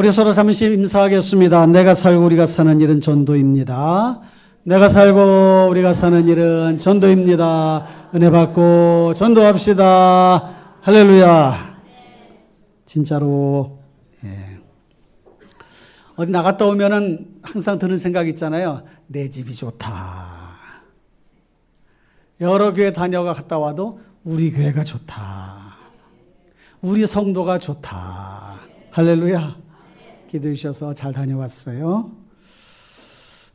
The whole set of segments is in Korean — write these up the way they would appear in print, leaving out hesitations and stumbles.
우리 서로 잠시 인사하겠습니다. 내가 살고 우리가 사는 일은 전도입니다. 내가 살고 우리가 사는 일은 전도입니다. 은혜 받고 전도합시다. 할렐루야. 진짜로 어디 나갔다 오면은 항상 드는 생각 있잖아요. 내 집이 좋다. 여러 교회 다녀갔다 와도 우리 교회가 좋다. 우리 성도가 좋다. 할렐루야. 기도해 주셔서 잘 다녀왔어요.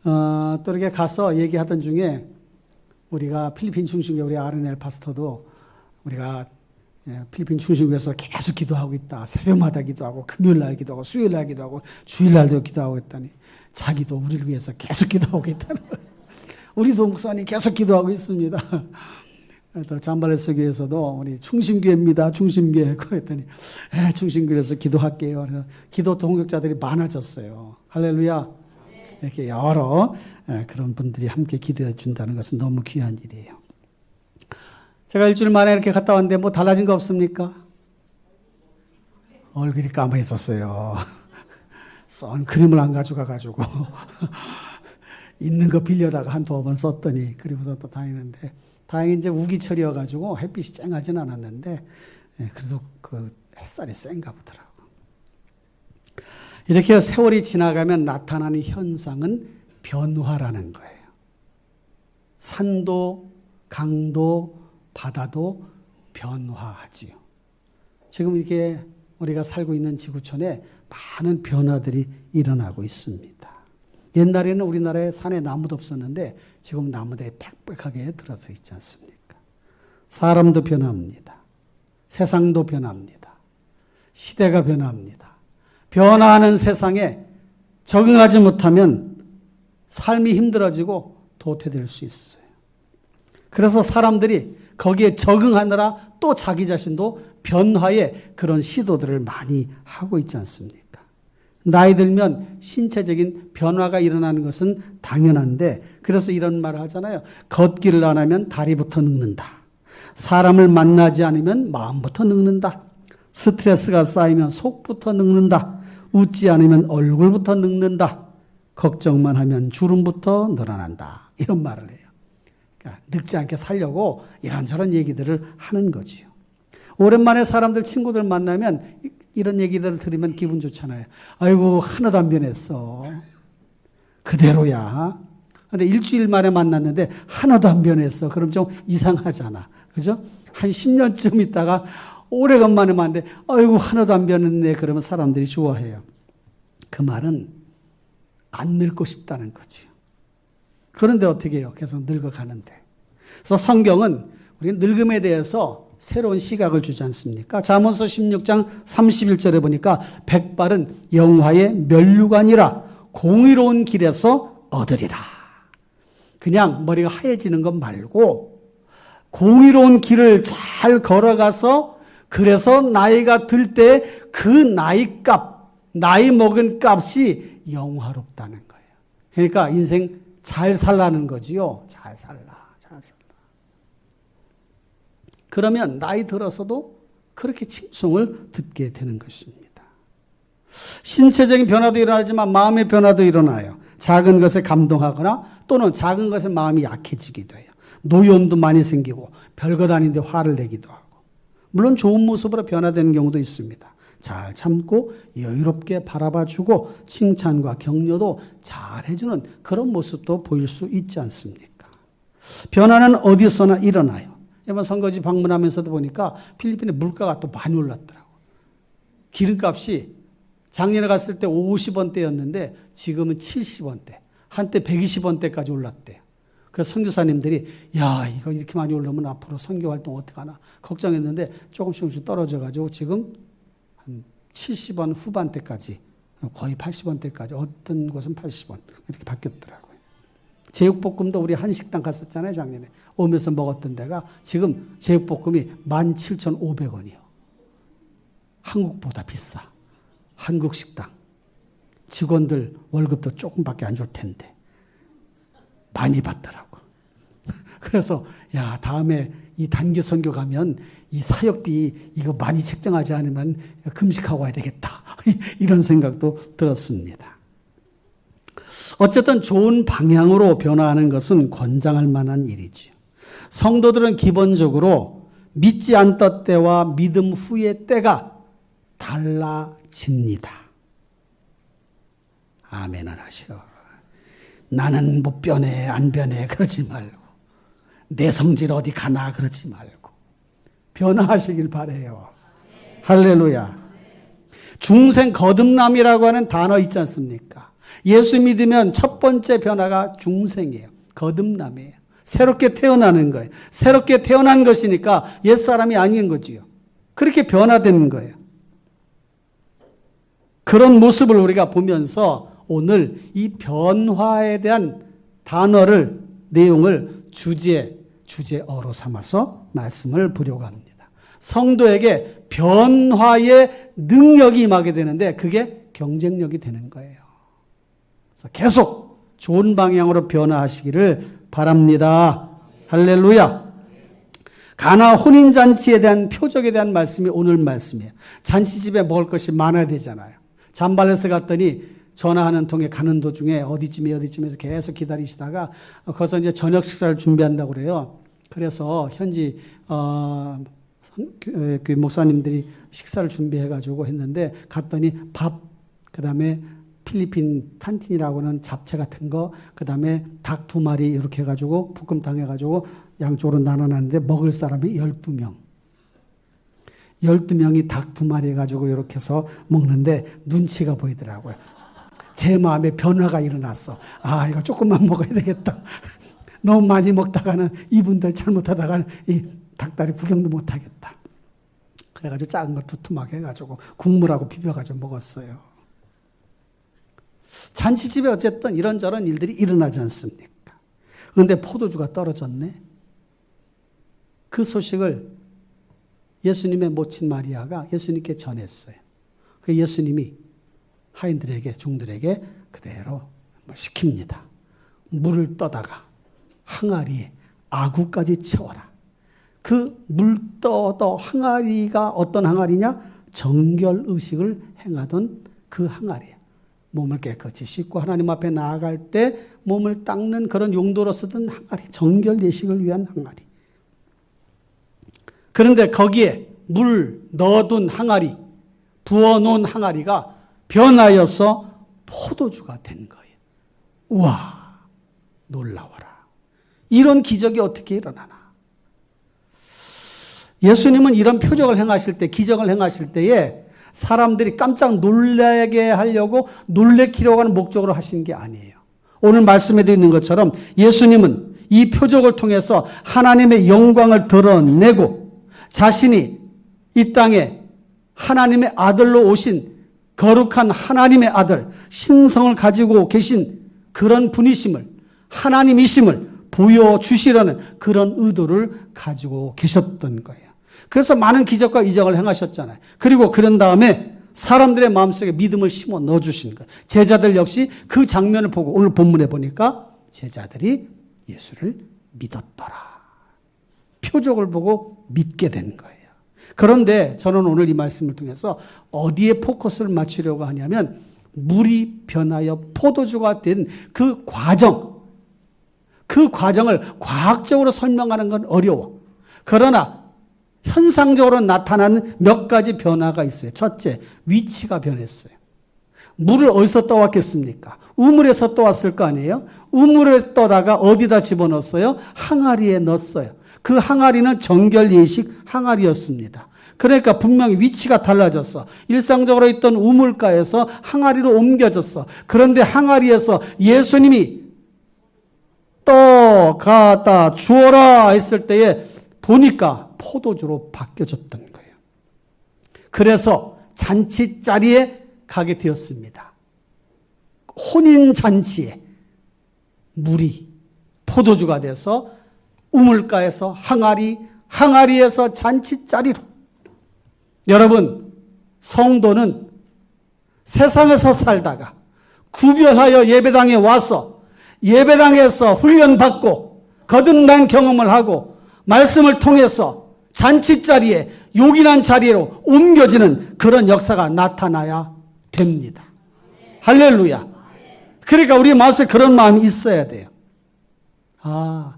또 이렇게 가서 얘기하던 중에 우리가 필리핀 중심교회 우리 아르넬 파스터도 우리가 필리핀 중심교회에서 계속 기도하고 있다. 새벽마다 기도하고 금요일 날 기도하고 수요일 날 기도하고 주일 날도 기도하고 했더니 자기도 우리를 위해서 계속 기도하고 있다는 거예요. 우리도 목사님 계속 기도하고 있습니다. 또 잠바레스 교회에서도 우리 충심교회입니다. 충심교회 그랬더니 충심교회에서 기도할게요. 그래서 기도 동역자들이 많아졌어요. 할렐루야. 이렇게 여러 그런 분들이 함께 기도해 준다는 것은 너무 귀한 일이에요. 제가 일주일 만에 이렇게 갔다 왔는데 뭐 달라진 거 없습니까? 얼굴이 까매졌어요. 선크림을 안 가져가가지고 있는 거 빌려다가 한두 번 썼더니 그리고서 또 다니는데 다행히 이제 우기철이어가지고 햇빛이 쨍하진 않았는데 그래도 그 햇살이 센가 보더라고. 이렇게 세월이 지나가면 나타나는 현상은 변화라는 거예요. 산도, 강도, 바다도 변화하지요. 지금 이렇게 우리가 살고 있는 지구촌에 많은 변화들이 일어나고 있습니다. 옛날에는 우리나라에 산에 나무도 없었는데 지금 나무들이 빽빽하게 들어서 있지 않습니까? 사람도 변합니다. 세상도 변합니다. 시대가 변합니다. 변화하는 세상에 적응하지 못하면 삶이 힘들어지고 도태될 수 있어요. 그래서 사람들이 거기에 적응하느라 또 자기 자신도 변화의 그런 시도들을 많이 하고 있지 않습니까? 나이 들면 신체적인 변화가 일어나는 것은 당연한데 그래서 이런 말을 하잖아요. 걷기를 안 하면 다리부터 늙는다. 사람을 만나지 않으면 마음부터 늙는다. 스트레스가 쌓이면 속부터 늙는다. 웃지 않으면 얼굴부터 늙는다. 걱정만 하면 주름부터 늘어난다. 이런 말을 해요. 그러니까 늙지 않게 살려고 이런저런 얘기들을 하는 거지요. 오랜만에 사람들 친구들 만나면 이런 얘기들을 들으면 기분 좋잖아요. 아이고 하나도 안 변했어. 그대로야. 근데 일주일 만에 만났는데 하나도 안 변했어. 그럼 좀 이상하잖아. 그죠? 한 10년쯤 있다가 오래간만에 만났는데 아이고 하나도 안 변했네. 그러면 사람들이 좋아해요. 그 말은 안 늙고 싶다는 거죠. 그런데 어떻게 해요? 계속 늙어가는데. 그래서 성경은 우리 늙음에 대해서 새로운 시각을 주지 않습니까? 잠언서 16장 31절에 보니까 백발은 영화의 면류관이라 공의로운 길에서 얻으리라. 그냥 머리가 하얘지는 것 말고 공의로운 길을 잘 걸어가서 그래서 나이가 들 때 그 나이 값, 나이 먹은 값이 영화롭다는 거예요. 그러니까 인생 잘 살라는 거지요. 잘 살라. 그러면 나이 들어서도 그렇게 칭송을 듣게 되는 것입니다. 신체적인 변화도 일어나지만 마음의 변화도 일어나요. 작은 것에 감동하거나 또는 작은 것에 마음이 약해지기도 해요. 노여움도 많이 생기고 별것 아닌데 화를 내기도 하고 물론 좋은 모습으로 변화되는 경우도 있습니다. 잘 참고 여유롭게 바라봐주고 칭찬과 격려도 잘 해주는 그런 모습도 보일 수 있지 않습니까? 변화는 어디서나 일어나요. 이번 선거지 방문하면서도 보니까 필리핀의 물가가 또 많이 올랐더라고. 기름값이 작년에 갔을 때 50원대였는데 지금은 70원대, 한때 120원대까지 올랐대요. 그래서 선교사님들이 야 이거 이렇게 많이 올라오면 앞으로 선교 활동 어떻게 하나 걱정했는데 조금씩 떨어져가지고 지금 한 70원 후반대까지 거의 80원대까지 어떤 곳은 80원 이렇게 바뀌었더라고요. 제육볶음도 우리 한식당 갔었잖아요. 작년에 오면서 먹었던 데가 지금 제육볶음이 17,500원이요. 한국보다 비싸. 한국 식당. 직원들 월급도 조금밖에 안 줄 텐데 많이 받더라고. 그래서 야 다음에 이 단기 선교 가면 이 사역비 이거 많이 책정하지 않으면 금식하고 와야 되겠다. 이런 생각도 들었습니다. 어쨌든 좋은 방향으로 변화하는 것은 권장할 만한 일이지요. 성도들은 기본적으로 믿지 않던 때와 믿음 후의 때가 달라집니다. 아멘을 하시오. 나는 못 변해 안 변해 그러지 말고 내 성질 어디 가나 그러지 말고 변화하시길 바라요. 할렐루야. 중생 거듭남이라고 하는 단어 있지 않습니까? 예수 믿으면 첫 번째 변화가 중생이에요. 거듭남이에요. 새롭게 태어나는 거예요. 새롭게 태어난 것이니까 옛사람이 아닌 거지요. 그렇게 변화되는 거예요. 그런 모습을 우리가 보면서 오늘 이 변화에 대한 단어를, 내용을 주제어로 삼아서 말씀을 보려고 합니다. 성도에게 변화의 능력이 임하게 되는데 그게 경쟁력이 되는 거예요. 그래서 계속 좋은 방향으로 변화하시기를 바랍니다. 할렐루야. 가나 혼인잔치에 대한 표적에 대한 말씀이 오늘 말씀이에요. 잔치집에 먹을 것이 많아야 되잖아요. 잠발레스 갔더니 전화하는 통에 가는 도중에 어디쯤에서 계속 기다리시다가 거기서 이제 저녁 식사를 준비한다고 그래요. 그래서 현지 그 목사님들이 식사를 준비해가지고 했는데 갔더니 밥, 그 다음에 필리핀 탄틴이라고 하는 잡채 같은 거, 그 다음에 닭 2마리 이렇게 해가지고 볶음탕 해가지고 양쪽으로 나눠놨는데 먹을 사람이 12명. 12명이 닭 2마리 해가지고 이렇게 해서 먹는데 눈치가 보이더라고요. 제 마음에 변화가 일어났어. 아, 이거 조금만 먹어야 되겠다. 너무 많이 먹다가는 이분들 잘못하다가는 이 닭다리 구경도 못하겠다. 그래가지고 작은 거 두툼하게 해가지고 국물하고 비벼가지고 먹었어요. 잔치집에 어쨌든 이런저런 일들이 일어나지 않습니까? 그런데 포도주가 떨어졌네. 그 소식을 예수님의 모친 마리아가 예수님께 전했어요. 그 예수님이 하인들에게, 종들에게 그대로 시킵니다. 물을 떠다가 항아리에 아구까지 채워라. 그 물 떠도 항아리가 어떤 항아리냐? 정결의식을 행하던 그 항아리예요. 몸을 깨끗이 씻고 하나님 앞에 나아갈 때 몸을 닦는 그런 용도로 쓰던 항아리, 정결 예식을 위한 항아리. 그런데 거기에 물 넣어둔 항아리, 부어놓은 항아리가 변하여서 포도주가 된 거예요. 우와, 놀라워라. 이런 기적이 어떻게 일어나나. 예수님은 이런 표적을 행하실 때, 기적을 행하실 때에 사람들이 깜짝 놀라게 하려고 놀래키려고 하는 목적으로 하신 게 아니에요. 오늘 말씀에도 있는 것처럼 예수님은 이 표적을 통해서 하나님의 영광을 드러내고 자신이 이 땅에 하나님의 아들로 오신 거룩한 하나님의 아들, 신성을 가지고 계신 그런 분이심을, 하나님이심을 보여주시려는 그런 의도를 가지고 계셨던 거예요. 그래서 많은 기적과 이적을 행하셨잖아요. 그리고 그런 다음에 사람들의 마음속에 믿음을 심어 넣어주신 거예요. 제자들 역시 그 장면을 보고 오늘 본문에 보니까 제자들이 예수를 믿었더라. 표적을 보고 믿게 된 거예요. 그런데 저는 오늘 이 말씀을 통해서 어디에 포커스를 맞추려고 하냐면 물이 변하여 포도주가 된 그 과정, 그 과정을 과학적으로 설명하는 건 어려워. 그러나 현상적으로 나타나는 몇 가지 변화가 있어요. 첫째, 위치가 변했어요. 물을 어디서 떠왔겠습니까? 우물에서 떠왔을 거 아니에요? 우물에 떠다가 어디다 집어넣었어요? 항아리에 넣었어요. 그 항아리는 정결 예식 항아리였습니다. 그러니까 분명히 위치가 달라졌어. 일상적으로 있던 우물가에서 항아리로 옮겨졌어. 그런데 항아리에서 예수님이 떠가다 주어라 했을 때에 보니까 포도주로 바뀌어졌던 거예요. 그래서 잔치 자리에 가게 되었습니다. 혼인 잔치에 물이 포도주가 돼서 우물가에서 항아리에서 잔치 자리로. 여러분, 성도는 세상에서 살다가 구별하여 예배당에 와서 예배당에서 훈련받고 거듭난 경험을 하고 말씀을 통해서 잔치 자리에, 요긴한 자리로 옮겨지는 그런 역사가 나타나야 됩니다. 할렐루야. 그러니까 우리 마음속에 그런 마음이 있어야 돼요. 아,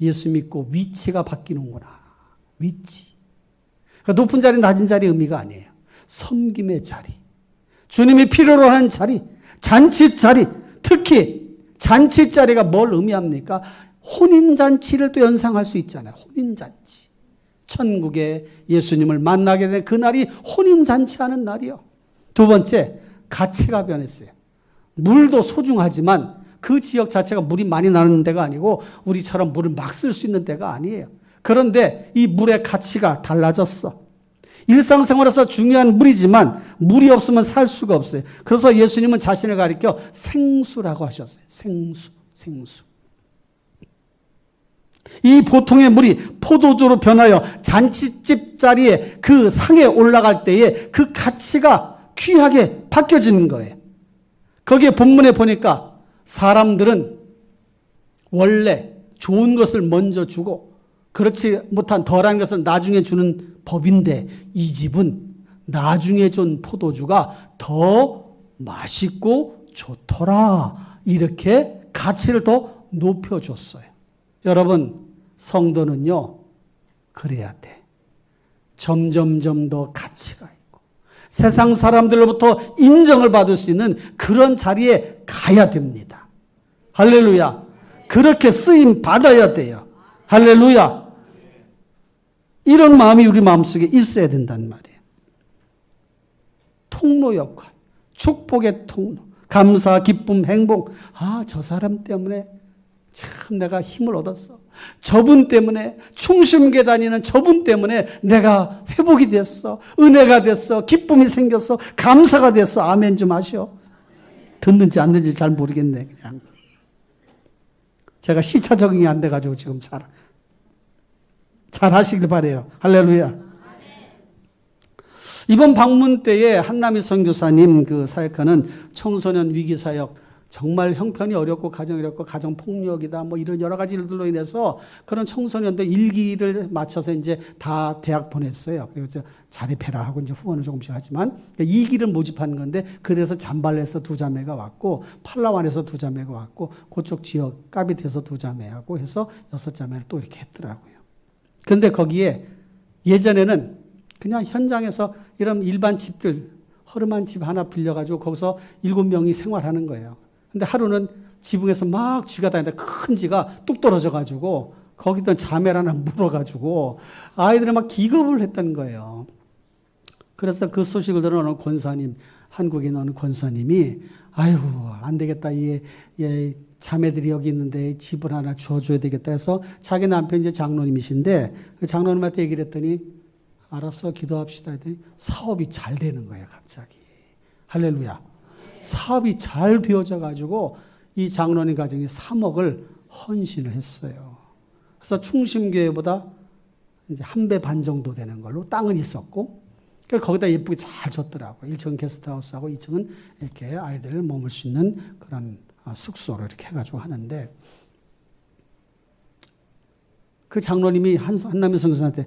예수 믿고 위치가 바뀌는구나. 위치. 그러니까 높은 자리, 낮은 자리 의미가 아니에요. 섬김의 자리. 주님이 필요로 하는 자리. 잔치 자리. 특히 잔치 자리가 뭘 의미합니까? 혼인잔치를 또 연상할 수 있잖아요. 혼인잔치. 천국에 예수님을 만나게 된 그날이 혼인잔치하는 날이요. 두 번째, 가치가 변했어요. 물도 소중하지만 그 지역 자체가 물이 많이 나는 데가 아니고 우리처럼 물을 막 쓸 수 있는 데가 아니에요. 그런데 이 물의 가치가 달라졌어. 일상생활에서 중요한 물이지만 물이 없으면 살 수가 없어요. 그래서 예수님은 자신을 가리켜 생수라고 하셨어요. 생수. 이 보통의 물이 포도주로 변하여 잔치집 자리에 그 상에 올라갈 때에 그 가치가 귀하게 바뀌어지는 거예요. 거기에 본문에 보니까 사람들은 원래 좋은 것을 먼저 주고 그렇지 못한 덜한 것을 나중에 주는 법인데 이 집은 나중에 준 포도주가 더 맛있고 좋더라. 이렇게 가치를 더 높여줬어요. 여러분, 성도는요, 그래야 돼. 점점점 더 가치가 있고 세상 사람들로부터 인정을 받을 수 있는 그런 자리에 가야 됩니다. 할렐루야. 그렇게 쓰임 받아야 돼요. 할렐루야. 이런 마음이 우리 마음속에 있어야 된단 말이에요. 통로 역할, 축복의 통로, 감사, 기쁨, 행복. 아, 저 사람 때문에 참 내가 힘을 얻었어. 저분 때문에, 충심교회 다니는 저분 때문에 내가 회복이 됐어. 은혜가 됐어. 기쁨이 생겼어. 감사가 됐어. 아멘 좀 하시오. 듣는지 안 듣는지 잘 모르겠네. 그냥 제가 시차 적응이 안 돼가지고 지금 잘 하시길 바래요. 할렐루야. 이번 방문 때에 한남희 선교사님 그 사역하는 청소년 위기사역, 정말 형편이 어렵고 가정이 어렵고 가정폭력이다 뭐 이런 여러 가지 일들로 인해서 그런 청소년들 일기를 맞춰서 이제 다 대학 보냈어요. 그래서 자립해라 하고 이제 후원을 조금씩 하지만 2기를 모집한 건데 그래서 잠발레에서 2자매가 왔고 팔라완에서 2자매가 왔고 그쪽 지역 까비트에서 2자매하고 해서 6자매를 또 이렇게 했더라고요. 그런데 거기에 예전에는 그냥 현장에서 이런 일반 집들 허름한 집 하나 빌려가지고 거기서 7명이 생활하는 거예요. 근데 하루는 지붕에서 막 쥐가 다니다 큰 쥐가 뚝 떨어져가지고 거기다 자매를 하나 물어가지고 아이들이 막 기겁을 했던 거예요. 그래서 그 소식을 들은 어느 권사님, 한국에 있는 어느 권사님이 아이고 안 되겠다. 자매들이 여기 있는데 집을 하나 주어줘야 되겠다 해서 자기 남편이 이제 장로님이신데 그 장로님한테 얘기를 했더니 알았어 기도합시다 했더니 사업이 잘 되는 거예요 갑자기. 할렐루야. 사업이 잘 되어져 가지고 이 장로님 가정이 3억을 헌신을 했어요. 그래서 충심교회보다 이제 1배 반 정도 되는 걸로 땅은 있었고 거기다 예쁘게 잘 줬더라고요. 1층은 게스트하우스하고 2층은 이렇게 아이들을 머물 수 있는 그런 숙소로 이렇게 해가지고 하는데 그 장로님이 한남희 선교사한테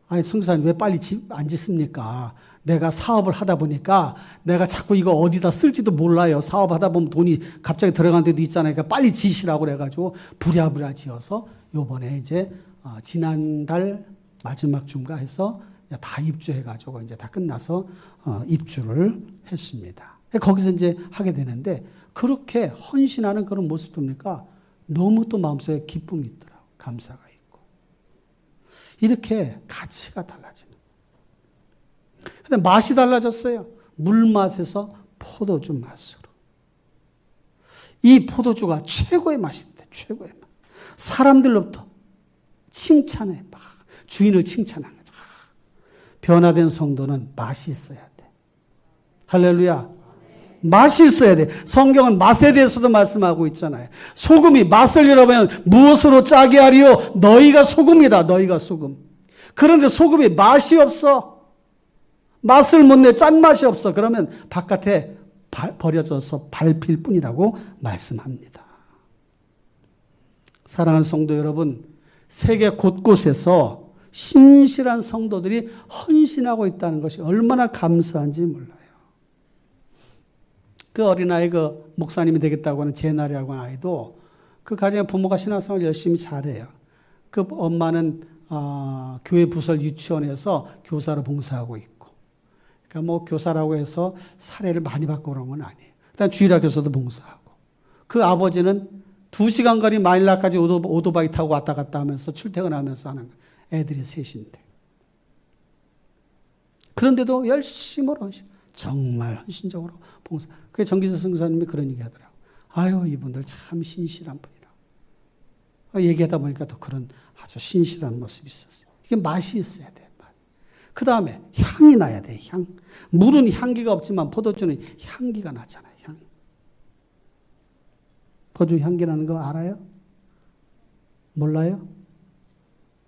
아니 선교사님 왜 빨리 집 안 짓습니까? 내가 사업을 하다 보니까 내가 자꾸 이거 어디다 쓸지도 몰라요. 사업하다 보면 돈이 갑자기 들어간 데도 있잖아요. 그러니까 빨리 지시라고 그래가지고 부랴부랴 지어서 요번에 이제 지난달 마지막 주인가 해서 다 입주해가지고 이제 다 끝나서 입주를 했습니다. 거기서 이제 하게 되는데 그렇게 헌신하는 그런 모습 보니까 너무 또 마음속에 기쁨이 있더라고요. 감사가 있고. 이렇게 가치가 달라지는. 근데 맛이 달라졌어요. 물맛에서 포도주 맛으로. 이 포도주가 최고의 맛인데, 최고의 맛. 사람들로부터 칭찬해. 막 주인을 칭찬하는 거죠. 변화된 성도는 맛이 있어야 돼. 할렐루야. 맛이 있어야 돼. 성경은 맛에 대해서도 말씀하고 있잖아요. 소금이 맛을 잃어버리면 무엇으로 짜게 하리요? 너희가 소금이다. 너희가 소금. 그런데 소금이 맛이 없어. 맛을 못 내, 짠맛이 없어. 그러면 바깥에 버려져서 밟힐 뿐이라고 말씀합니다. 사랑하는 성도 여러분, 세계 곳곳에서 신실한 성도들이 헌신하고 있다는 것이 얼마나 감사한지 몰라요. 그 어린아이 그 목사님이 되겠다고 하는 제나리라고 하는 아이도 그 가정의 부모가 신앙생활 열심히 잘해요. 그 엄마는 교회 부설 유치원에서 교사로 봉사하고 있고, 그러니까 뭐 교사라고 해서 사례를 많이 받고 그런 건 아니에요. 일단 주일학교에서도 봉사하고, 그 아버지는 2시간 거리 마닐라까지 오토바이 타고 왔다 갔다 하면서 출퇴근하면서 하는 거예요. 애들이 셋인데. 그런데도 열심히 정말 헌신적으로 봉사. 그게 정기수 선교사님이 그런 얘기 하더라고요. 아유, 이분들 참 신실한 분이라고. 얘기하다 보니까 또 그런 아주 신실한 모습이 있었어요. 이게 맛이 있어야 돼. 그 다음에 향이 나야 돼. 향. 물은 향기가 없지만 포도주는 향기가 나잖아요. 향. 포도 향기 나는 거 알아요? 몰라요?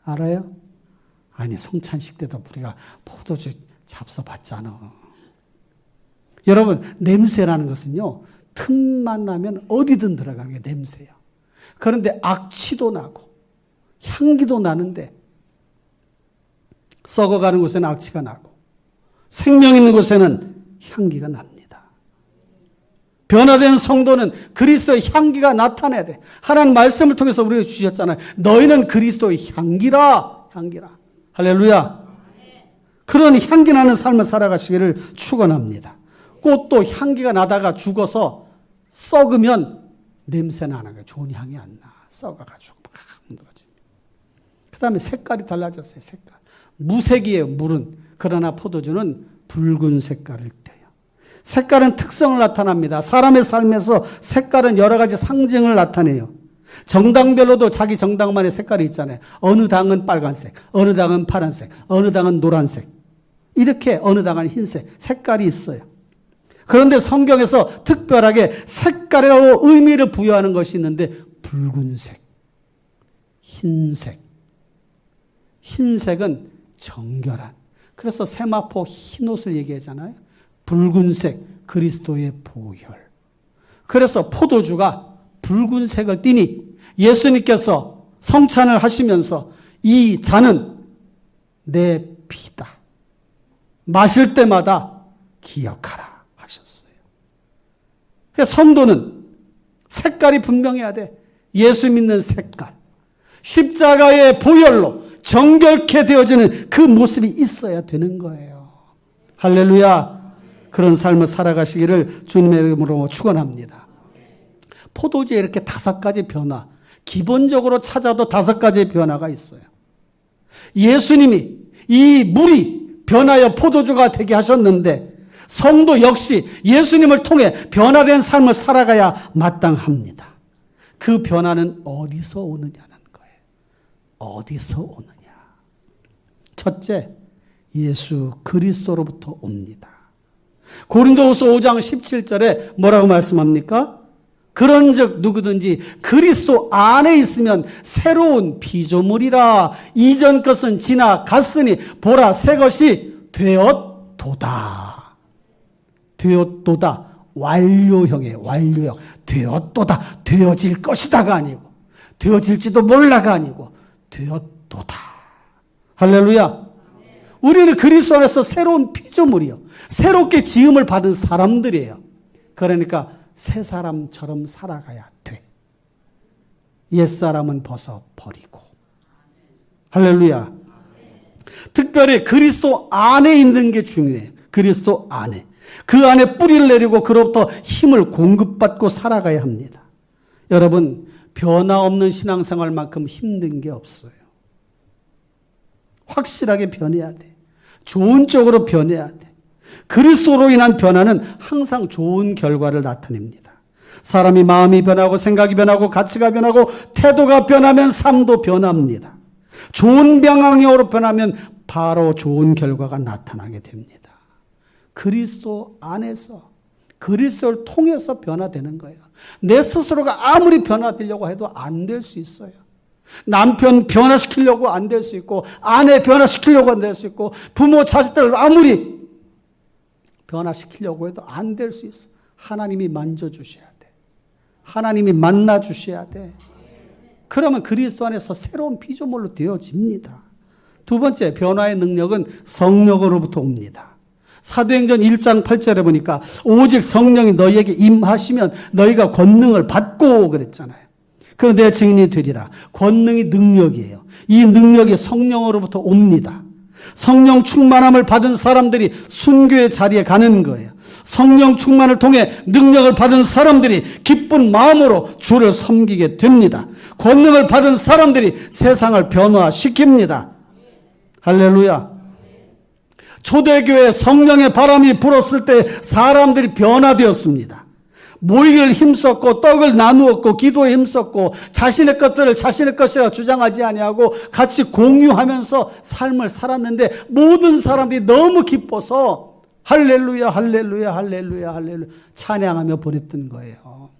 알아요? 아니, 성찬식 때도 우리가 포도주 잡숴봤잖아. 여러분, 냄새라는 것은요, 틈만 나면 어디든 들어가는 게 냄새예요. 그런데 악취도 나고 향기도 나는데, 썩어가는 곳에는 악취가 나고 생명 있는 곳에는 향기가 납니다. 변화된 성도는 그리스도의 향기가 나타나야 돼. 하나님 말씀을 통해서 우리에게 주셨잖아요. 너희는 그리스도의 향기라. 향기라. 할렐루야. 그런 향기 나는 삶을 살아가시기를 축원합니다. 꽃도 향기가 나다가 죽어서 썩으면 냄새 나는 거예요. 좋은 향이 안 나. 썩어가지고 막 흔들어집니다. 그 다음에 색깔이 달라졌어요. 색깔. 무색이에요. 물은. 그러나 포도주는 붉은 색깔을 떼요. 색깔은 특성을 나타납니다. 사람의 삶에서 색깔은 여러 가지 상징을 나타내요. 정당별로도 자기 정당만의 색깔이 있잖아요. 어느 당은 빨간색, 어느 당은 파란색, 어느 당은 노란색, 이렇게 어느 당은 흰색, 색깔이 있어요. 그런데 성경에서 특별하게 색깔로 의미를 부여하는 것이 있는데, 붉은색, 흰색. 흰색은 정결한. 그래서 세마포 흰옷을 얘기하잖아요. 붉은색, 그리스도의 보혈. 그래서 포도주가 붉은색을 띠니 예수님께서 성찬을 하시면서 이 잔은 내 피다. 마실 때마다 기억하라 하셨어요. 그러니까 성도는 색깔이 분명해야 돼. 예수 믿는 색깔. 십자가의 보혈로 정결케 되어지는 그 모습이 있어야 되는 거예요. 할렐루야. 그런 삶을 살아가시기를 주님의 이름으로 축원합니다. 포도주에 이렇게 5가지 변화, 기본적으로 찾아도 5가지의 변화가 있어요. 예수님이 이 물이 변하여 포도주가 되게 하셨는데, 성도 역시 예수님을 통해 변화된 삶을 살아가야 마땅합니다. 그 변화는 어디서 오느냐는 거예요. 어디서 오느냐. 첫째, 예수 그리스도로부터 옵니다. 고린도후서 5장 17절에 뭐라고 말씀합니까? 그런즉 누구든지 그리스도 안에 있으면 새로운 피조물이라. 이전 것은 지나갔으니 보라 새 것이 되었도다. 되었도다. 완료형이에요. 완료형. 되었도다. 되어질 것이다가 아니고, 되어질지도 몰라가 아니고, 되었도다. 할렐루야. 우리는 그리스도 안에서 새로운 피조물이요. 새롭게 지음을 받은 사람들이에요. 그러니까 새 사람처럼 살아가야 돼. 옛사람은 벗어버리고. 할렐루야. 특별히 그리스도 안에 있는 게 중요해요. 그리스도 안에. 그 안에 뿌리를 내리고 그로부터 힘을 공급받고 살아가야 합니다. 여러분, 변화 없는 신앙생활만큼 힘든 게 없어요. 확실하게 변해야 돼. 좋은 쪽으로 변해야 돼. 그리스도로 인한 변화는 항상 좋은 결과를 나타냅니다. 사람이 마음이 변하고 생각이 변하고 가치가 변하고 태도가 변하면 삶도 변합니다. 좋은 방향으로 변하면 바로 좋은 결과가 나타나게 됩니다. 그리스도 안에서, 그리스도를 통해서 변화되는 거예요. 내 스스로가 아무리 변화되려고 해도 안 될 수 있어요. 남편 변화시키려고 안 될 수 있고, 아내 변화시키려고 안 될 수 있고, 부모 자식들 아무리 변화시키려고 해도 안 될 수 있어. 하나님이 만져주셔야 돼. 하나님이 만나주셔야 돼. 그러면 그리스도 안에서 새로운 피조물로 되어집니다. 두 번째, 변화의 능력은 성령으로부터 옵니다. 사도행전 1장 8절에 보니까 오직 성령이 너희에게 임하시면 너희가 권능을 받고 그랬잖아요. 그럼 내 증인이 되리라. 권능이 능력이에요. 이 능력이 성령으로부터 옵니다. 성령 충만함을 받은 사람들이 순교의 자리에 가는 거예요. 성령 충만을 통해 능력을 받은 사람들이 기쁜 마음으로 주를 섬기게 됩니다. 권능을 받은 사람들이 세상을 변화시킵니다. 할렐루야. 초대교회 성령의 바람이 불었을 때 사람들이 변화되었습니다. 모이기를 힘썼고 떡을 나누었고 기도에 힘썼고 자신의 것들을 자신의 것이라 주장하지 아니하고 같이 공유하면서 삶을 살았는데 모든 사람들이 너무 기뻐서 할렐루야 할렐루야 할렐루야 할렐루야 찬양하며 보냈던 거예요.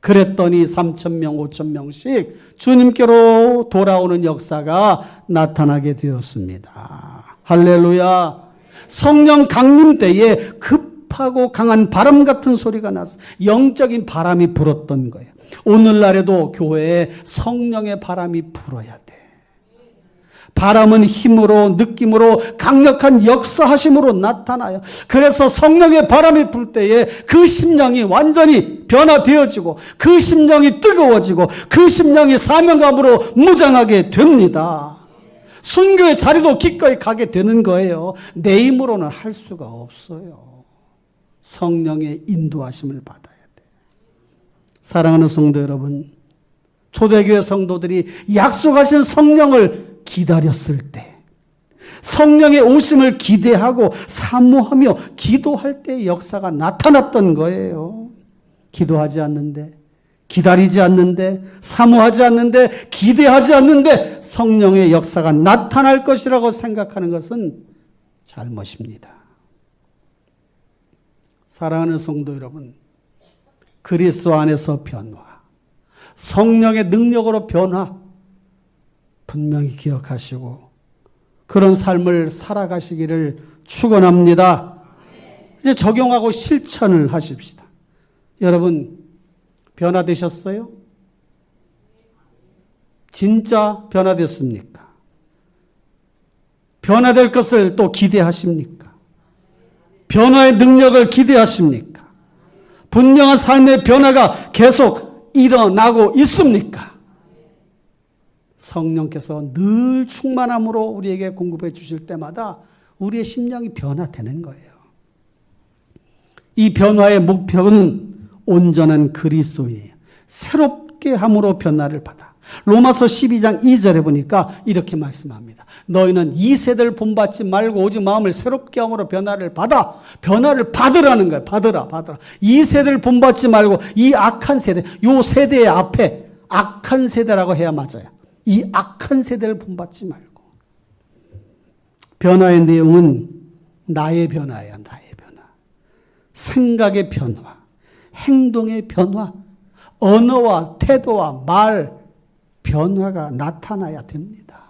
그랬더니 3,000명 5,000명씩 주님께로 돌아오는 역사가 나타나게 되었습니다. 할렐루야. 성령 강림 때에 급하고 강한 바람 같은 소리가 나서 영적인 바람이 불었던 거예요. 오늘날에도 교회에 성령의 바람이 불어야 돼. 바람은 힘으로 느낌으로 강력한 역사하심으로 나타나요. 그래서 성령의 바람이 불 때에 그 심령이 완전히 변화되어지고 그 심령이 뜨거워지고 그 심령이 사명감으로 무장하게 됩니다. 순교의 자리도 기꺼이 가게 되는 거예요. 내 힘으로는 할 수가 없어요. 성령의 인도하심을 받아야 돼. 사랑하는 성도 여러분, 초대교회 성도들이 약속하신 성령을 기다렸을 때, 성령의 오심을 기대하고 사모하며 기도할 때 역사가 나타났던 거예요. 기도하지 않는데, 기다리지 않는데, 사모하지 않는데, 기대하지 않는데 성령의 역사가 나타날 것이라고 생각하는 것은 잘못입니다. 사랑하는 성도 여러분, 그리스도 안에서 변화, 성령의 능력으로 변화 분명히 기억하시고 그런 삶을 살아가시기를 축원합니다. 이제 적용하고 실천을 하십시다. 여러분 변화되셨어요? 진짜 변화됐습니까? 변화될 것을 또 기대하십니까? 변화의 능력을 기대하십니까? 분명한 삶의 변화가 계속 일어나고 있습니까? 성령께서 늘 충만함으로 우리에게 공급해 주실 때마다 우리의 심령이 변화되는 거예요. 이 변화의 목표는 온전한 그리스도인이에요. 새롭게 함으로 변화를 받아. 로마서 12장 2절에 보니까 이렇게 말씀합니다. 너희는 이 세대를 본받지 말고 오직 마음을 새롭게 함으로 변화를 받아. 변화를 받으라는 거예요. 받으라. 이 세대를 본받지 말고 이 악한 세대, 이 세대의 앞에 악한 세대라고 해야 맞아요. 이 악한 세대를 본받지 말고. 변화의 내용은 나의 변화예요. 나의 변화. 생각의 변화. 행동의 변화. 언어와 태도와 말 변화가 나타나야 됩니다.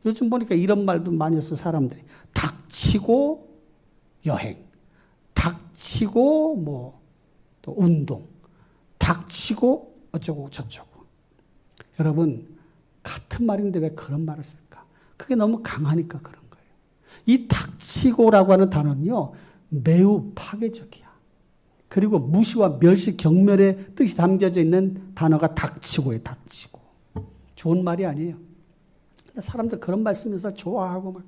요즘 보니까 이런 말도 많이 써요. 사람들이. 닥치고 여행. 닥치고 또 운동. 닥치고 어쩌고 저쩌고. 여러분 같은 말인데 왜 그런 말을 쓸까? 그게 너무 강하니까 그런 거예요. 이 닥치고라고 하는 단어는요. 매우 파괴적이야. 그리고 무시와 멸시, 경멸의 뜻이 담겨져 있는 단어가 닥치고예요. 닥치고. 좋은 말이 아니에요. 근데 사람들 그런 말 쓰면서 좋아하고 막.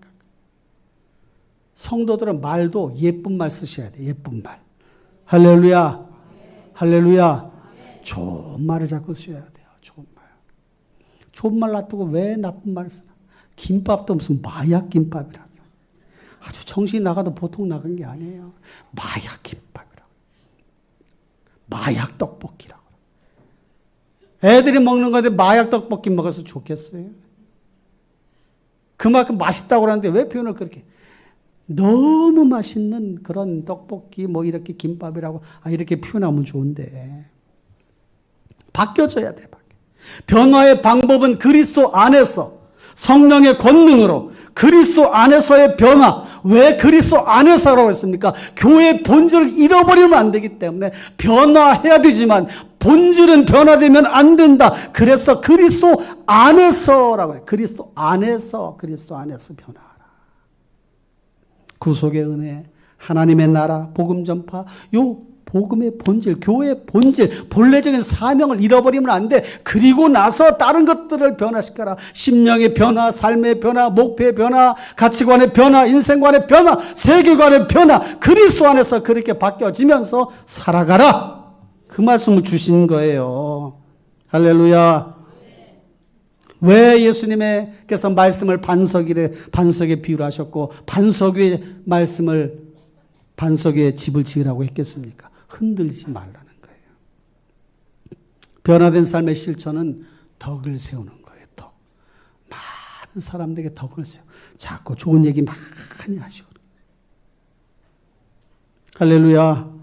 성도들은 말도 예쁜 말 쓰셔야 돼요. 예쁜 말. 할렐루야. 할렐루야. 좋은 말을 자꾸 써야 돼요. 좋은 말. 좋은 말 놔두고 왜 나쁜 말을 쓰나? 김밥도 무슨 마약 김밥이라서. 아주 정신이 나가도 보통 나간 게 아니에요. 마약 김밥이라고. 마약 떡볶이라고. 애들이 먹는 건데 마약 떡볶이 먹어서 좋겠어요? 그만큼 맛있다고 그러는데 왜 표현을 그렇게. 너무 맛있는 그런 떡볶이 이렇게 김밥이라고 이렇게 표현하면 좋은데. 바뀌어져야 돼. 변화의 방법은 그리스도 안에서 성령의 권능으로 그리스도 안에서의 변화. 왜 그리스도 안에서라고 했습니까? 교회의 본질을 잃어버리면 안 되기 때문에 변화해야 되지만 본질은 변화되면 안 된다. 그래서 그리스도 안에서라고 해요. 그리스도 안에서 변화하라. 구속의 은혜, 하나님의 나라, 복음 전파, 요 복음의 본질, 교회의 본질, 본래적인 사명을 잃어버리면 안 돼. 그리고 나서 다른 것들을 변화시켜라. 심령의 변화, 삶의 변화, 목표의 변화, 가치관의 변화, 인생관의 변화, 세계관의 변화, 그리스도 안에서 그렇게 바뀌어지면서 살아가라. 그 말씀을 주신 거예요. 할렐루야. 왜 예수님께서 말씀을 반석에 비유를 하셨고 반석 위에 말씀을 반석 위에 집을 지으라고 했겠습니까? 흔들지 말라는 거예요. 변화된 삶의 실천은 덕을 세우는 거예요. 덕. 많은 사람들에게 덕을 세워. 자꾸 좋은 얘기 많이 하시고. 할렐루야.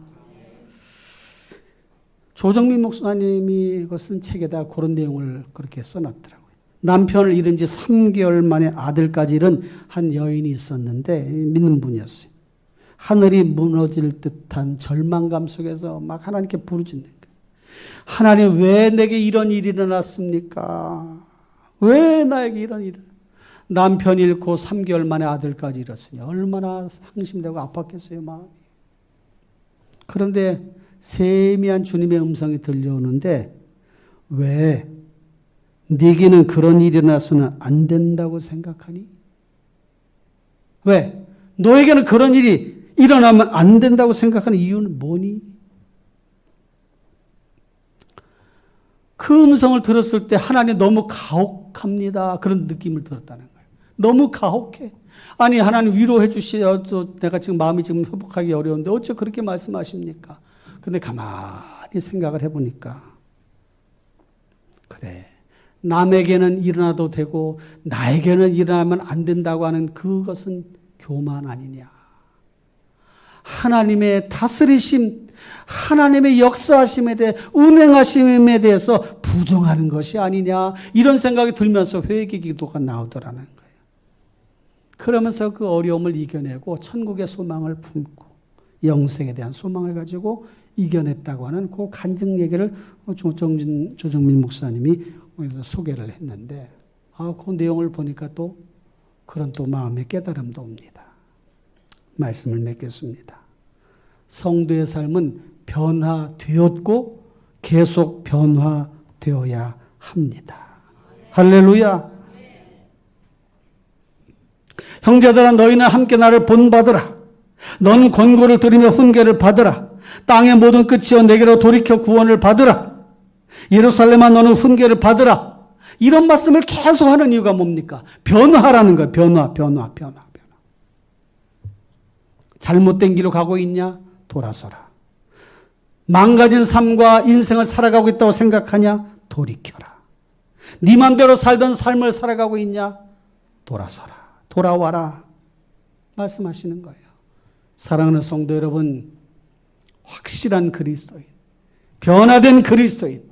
조정민 목사님이 쓴 책에다 그런 내용을 그렇게 써놨더라고요. 남편을 잃은 지 3개월 만에 아들까지 잃은 한 여인이 있었는데 믿는 분이었어요. 하늘이 무너질 듯한 절망감 속에서 막 하나님께 부르짖는 거예요. 하나님 왜 내게 이런 일이 일어났습니까? 왜 나에게 이런 일이 남편 잃고 3개월 만에 아들까지 잃었으니 얼마나 상심되고 아팠겠어요, 마음이. 그런데 세미한 주님의 음성이 들려오는데 왜 네게는 그런 일이 일어나서는 안 된다고 생각하니? 왜? 너에게는 그런 일이 일어나면 안 된다고 생각하는 이유는 뭐니? 그 음성을 들었을 때 하나님 너무 가혹합니다. 그런 느낌을 들었다는 거예요. 너무 가혹해. 아니 하나님 위로해 주셔도 내가 지금 마음이 지금 회복하기 어려운데 어째 그렇게 말씀하십니까? 근데 가만히 생각을 해보니까 그래. 남에게는 일어나도 되고 나에게는 일어나면 안 된다고 하는 그것은 교만 아니냐. 하나님의 다스리심, 하나님의 역사하심에 대해 운행하심에 대해서 부정하는 것이 아니냐 이런 생각이 들면서 회개 기도가 나오더라는 거예요. 그러면서 그 어려움을 이겨내고 천국의 소망을 품고 영생에 대한 소망을 가지고 이겨냈다고 하는 그 간증 얘기를 조정민 목사님이 소개를 했는데 그 내용을 보니까 또 그런 또 마음의 깨달음도 옵니다. 말씀을 맺겠습니다. 성도의 삶은 변화되었고 계속 변화되어야 합니다. 할렐루야. 형제들아 너희는 함께 나를 본받으라. 넌 권고를 들으며 훈계를 받으라. 땅의 모든 끝이여 내게로 돌이켜 구원을 받으라. 예루살렘아 너는 훈계를 받으라. 이런 말씀을 계속 하는 이유가 뭡니까? 변화라는 거예요. 변화. 잘못된 길로 가고 있냐? 돌아서라. 망가진 삶과 인생을 살아가고 있다고 생각하냐? 돌이켜라. 네 맘대로 살던 삶을 살아가고 있냐? 돌아서라. 돌아와라. 말씀하시는 거예요. 사랑하는 성도 여러분, 확실한 그리스도인, 변화된 그리스도인,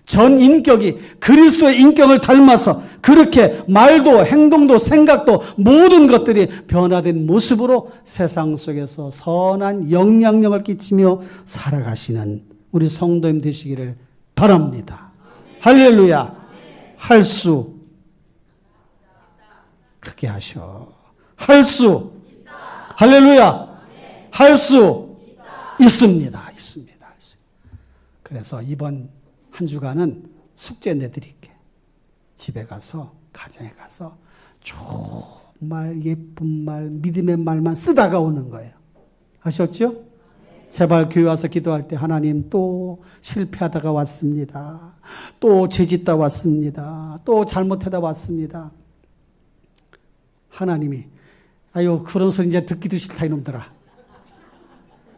전 인격이 그리스도의 인격을 닮아서 그렇게 말도 행동도 생각도 모든 것들이 변화된 모습으로 세상 속에서 선한 영향력을 끼치며 살아가시는 우리 성도님 되시기를 바랍니다. 할렐루야. 할 수 크게 하셔. 할 수 할렐루야. 할 수 있습니다. 그래서 이번 한 주간은 숙제 내드릴게. 집에 가서 가정에 가서 정말 예쁜 말, 믿음의 말만 쓰다가 오는 거예요. 아셨죠? 제발 교회 와서 기도할 때 하나님 또 실패하다가 왔습니다. 또 죄짓다 왔습니다. 또 잘못하다 왔습니다. 하나님이 아유 그런 소리 이제 듣기도 싫다 이놈들아.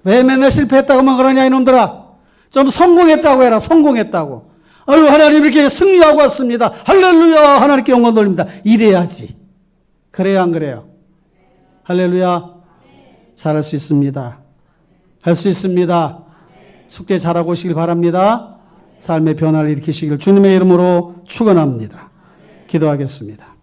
왜 맨날 실패했다고만 그러냐 이놈들아. 좀 성공했다고 해라. 성공했다고. 아유 하나님 이렇게 승리하고 왔습니다. 할렐루야. 하나님께 영광 돌립니다. 이래야지. 그래요 안 그래요? 할렐루야. 잘할 수 있습니다. 할 수 있습니다. 숙제 잘하고 오시길 바랍니다. 삶의 변화를 일으키시길 주님의 이름으로 축원합니다. 기도하겠습니다.